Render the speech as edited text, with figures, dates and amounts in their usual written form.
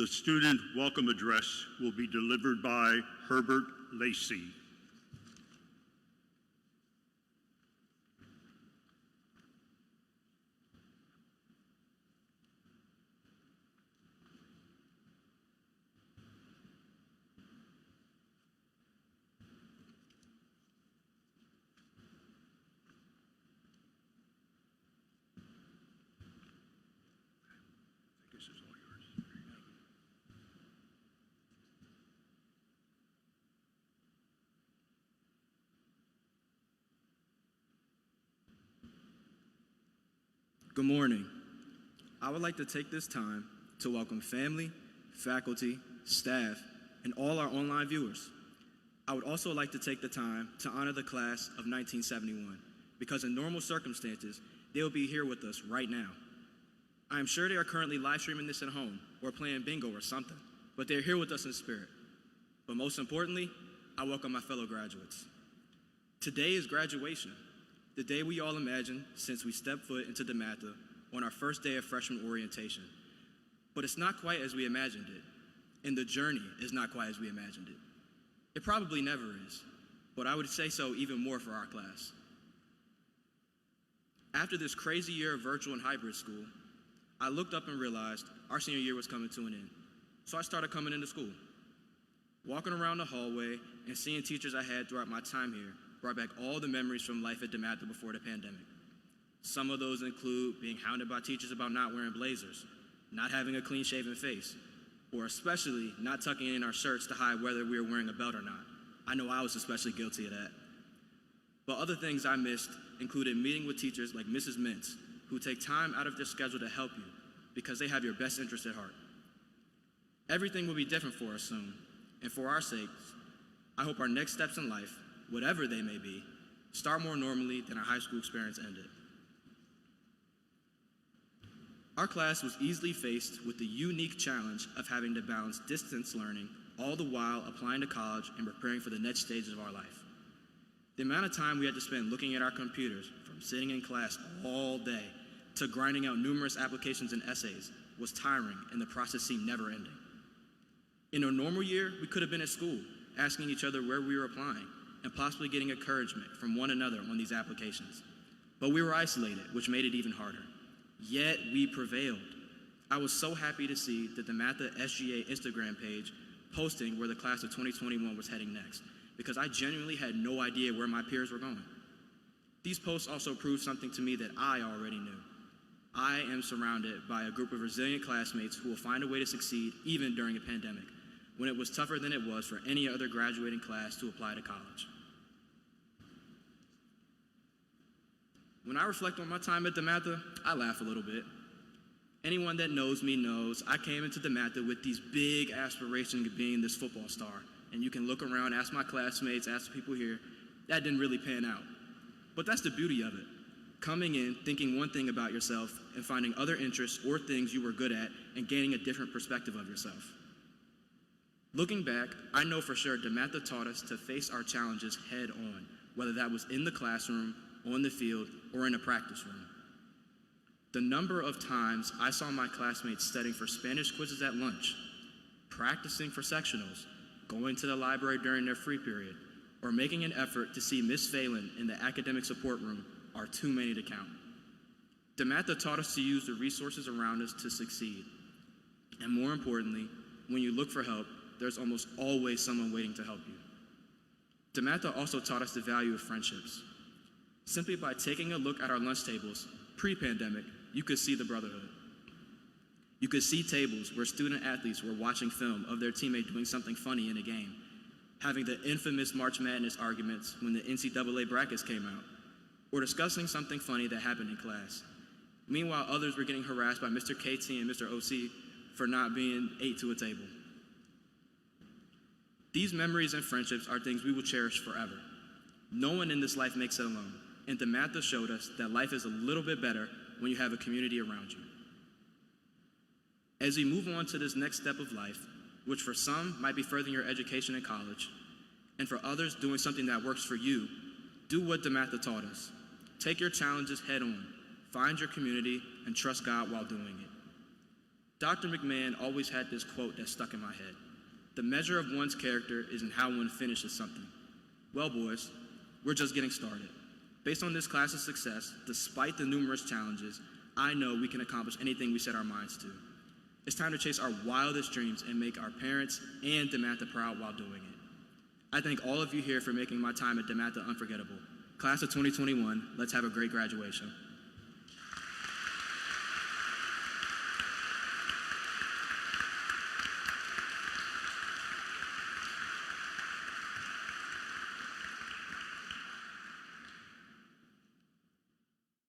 The student welcome address will be delivered by Herbert Lacy. Good morning. I would like to take this time to welcome family, faculty, staff, and all our online viewers. I would also like to take the time to honor the class of 1971, because in normal circumstances, they will be here with us right now. I am sure they are currently live streaming this at home or playing bingo or something, but they're here with us in spirit. But most importantly, I welcome my fellow graduates. Today is graduation. The day we all imagined since we stepped foot into DeMatha on our first day of freshman orientation. But it's not quite as we imagined it, and the journey is not quite as we imagined it. It probably never is, but I would say so even more for our class. After this crazy year of virtual and hybrid school, I looked up and realized our senior year was coming to an end. So I started coming into school. Walking around the hallway and seeing teachers I had throughout my time here brought back all the memories from life at DeMatha before the pandemic. Some of those include being hounded by teachers about not wearing blazers, not having a clean-shaven face, or especially not tucking in our shirts to hide whether we were wearing a belt or not. I know I was especially guilty of that. But other things I missed included meeting with teachers like Mrs. Mintz, who take time out of their schedule to help you because they have your best interest at heart. Everything will be different for us soon, and for our sakes, I hope our next steps in life, whatever they may be, start more normally than our high school experience ended. Our class was easily faced with the unique challenge of having to balance distance learning, all the while applying to college and preparing for the next stages of our life. The amount of time we had to spend looking at our computers, from sitting in class all day to grinding out numerous applications and essays, was tiring, and the process seemed never ending. In a normal year, we could have been at school, asking each other where we were applying, and possibly getting encouragement from one another on these applications. But we were isolated, which made it even harder. Yet we prevailed. I was so happy to see the DeMatha SGA Instagram page posting where the class of 2021 was heading next, because I genuinely had no idea where my peers were going. These posts also proved something to me that I already knew. I am surrounded by a group of resilient classmates who will find a way to succeed even during a pandemic, when it was tougher than it was for any other graduating class to apply to college. When I reflect on my time at DeMatha, I laugh a little bit. Anyone that knows me knows I came into DeMatha with these big aspirations of being this football star. And you can look around, ask my classmates, ask the people here, that didn't really pan out. But that's the beauty of it. Coming in, thinking one thing about yourself, and finding other interests or things you were good at, and gaining a different perspective of yourself. Looking back, I know for sure DeMatha taught us to face our challenges head on, whether that was in the classroom, on the field, or in a practice room. The number of times I saw my classmates studying for Spanish quizzes at lunch, practicing for sectionals, going to the library during their free period, or making an effort to see Miss Phelan in the academic support room are too many to count. DeMatha taught us to use the resources around us to succeed. And more importantly, when you look for help, there's almost always someone waiting to help you. DeMatha also taught us the value of friendships. Simply by taking a look at our lunch tables, pre-pandemic, you could see the brotherhood. You could see tables where student athletes were watching film of their teammate doing something funny in a game, having the infamous March Madness arguments when the NCAA brackets came out, or discussing something funny that happened in class. Meanwhile, others were getting harassed by Mr. KT and Mr. OC for not being 8 to a table. These memories and friendships are things we will cherish forever. No one in this life makes it alone, and DeMatha showed us that life is a little bit better when you have a community around you. As we move on to this next step of life, which for some might be furthering your education in college, and for others doing something that works for you, do what DeMatha taught us. Take your challenges head on, find your community, and trust God while doing it. Dr. McMahon always had this quote that stuck in my head. The measure of one's character is in how one finishes something. Well, boys, we're just getting started. Based on this class's success, despite the numerous challenges, I know we can accomplish anything we set our minds to. It's time to chase our wildest dreams and make our parents and DeMatha proud while doing it. I thank all of you here for making my time at DeMatha unforgettable. Class of 2021, let's have a great graduation.